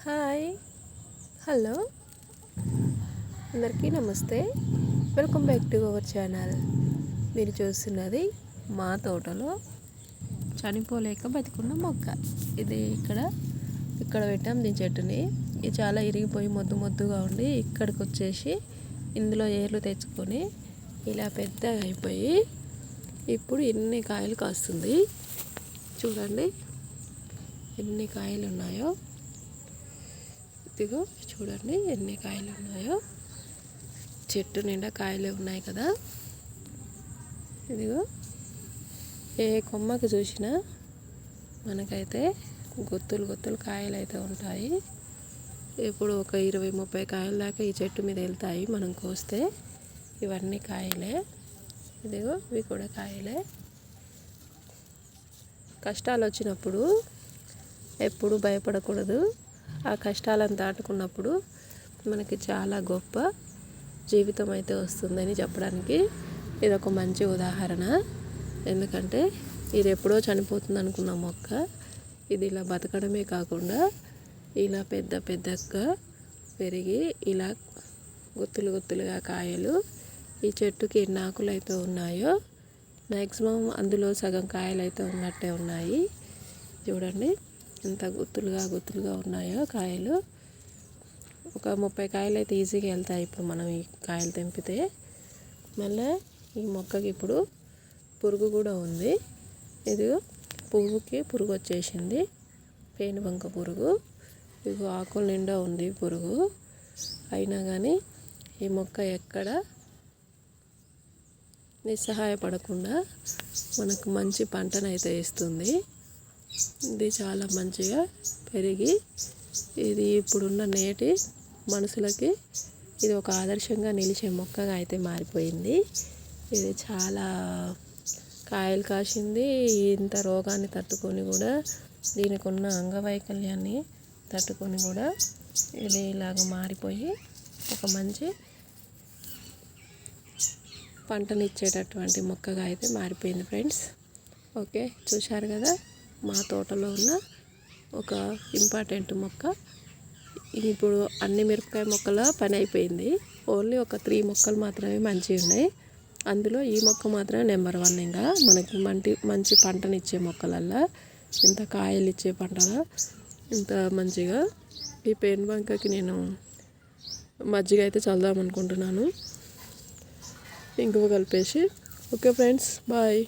Hi hello అందరికీ నమస్తే. Welcome back to our channel. మీరు చూస్తున్నది మా తోటలో చనిపోలేక బతికున్న మొక్క. ఇది ఇక్కడ పెట్టాం దీని చెట్టుని. ఇది చాలా ఇరిగిపోయి మొద్దుగా ఉండి ఇక్కడికి వచ్చేసి ఇందులో ఏర్లు తెచ్చుకొని ఇలా పెద్దగా అయిపోయి ఇప్పుడు ఎన్ని కాయలు కాస్తుంది చూడండి. ఎన్ని కాయలు ఉన్నాయో ఇదిగో చూడండి, ఎన్ని కాయలు ఉన్నాయో. చెట్టు నిండా కాయలే ఉన్నాయి కదా. ఇదిగో ఏ కొమ్మకి చూసినా మనకైతే గుత్తులు కాయలు అయితే ఉంటాయి. ఇప్పుడు ఒక 20-30 కాయల దాకా ఈ చెట్టు మీద వెళ్తాయి మనం కోస్తే. ఇవన్నీ కాయలే. ఇదిగో ఇవి కూడా కాయలే. కష్టాలు వచ్చినప్పుడు ఎప్పుడు భయపడకూడదు. ఆ కష్టాలను దాటుకున్నప్పుడు మనకి చాలా గొప్ప జీవితం అయితే వస్తుందని చెప్పడానికి ఇది ఒక మంచి ఉదాహరణ. ఎందుకంటే ఇది ఎప్పుడో చనిపోతుంది అనుకున్న మొక్క ఇది ఇలా బతకడమే కాకుండా ఇలా పెద్దగా పెరిగి ఇలా గుత్తులుగా కాయలు. ఈ చెట్టుకి ఎన్ని ఆకులు అయితే ఉన్నాయో మ్యాక్సిమం అందులో సగం కాయలు అయితే ఉన్నట్టే ఉన్నాయి. చూడండి ఎంత గుత్తులుగా ఉన్నాయో కాయలు. ఒక 30 కాయలు అయితే ఈజీగా వెళ్తాయి ఇప్పుడు మనం ఈ కాయలు తెంపితే. మళ్ళీ ఈ మొక్కకి ఇప్పుడు పురుగు కూడా ఉంది. ఇది పువ్వుకి పురుగు వచ్చేసింది, పేనుబంక పురుగు. ఇది ఆకుల నిండా ఉంది పురుగు. అయినా కానీ ఈ మొక్క ఎక్కడ నిస్సహాయపడకుండా మనకు మంచి పంటనైతే ఇస్తుంది. ఇది చాలా మంచిగా పెరిగి ఇది ఇప్పుడున్న నేటి మనుషులకి ఇది ఒక ఆదర్శంగా నిలిచే మొక్కగా అయితే మారిపోయింది. ఇది చాలా కాయలు కాసింది. ఇంత రోగాన్ని తట్టుకొని కూడా, దీనికి ఉన్న అంగవైకల్యాన్ని తట్టుకొని కూడా ఇది ఇలాగ మారిపోయి ఒక మంచి పంటనిచ్చేటటువంటి మొక్కగా అయితే మారిపోయింది ఫ్రెండ్స్. ఓకే, చూశారు కదా మా తోటలో ఉన్న ఒక ఇంపార్టెంట్ మొక్క. ఇప్పుడు అన్ని మిరపకాయ మొక్కల పని అయిపోయింది. ఓన్లీ ఒక 3 మొక్కలు మాత్రమే మంచిగా ఉన్నాయి. అందులో ఈ మొక్క మాత్రమే నెంబర్ 1. ఇంకా మనకి మంచి పంటనిచ్చే మొక్కలల్లా, ఇంత కాయలు ఇచ్చే పంటగా ఇంత మంచిగా. ఈ పేనుబంకకి నేను మజ్జిగ అయితే చల్దాం అనుకుంటున్నాను, ఇంగువ కలిపేసి. Okay friends, bye.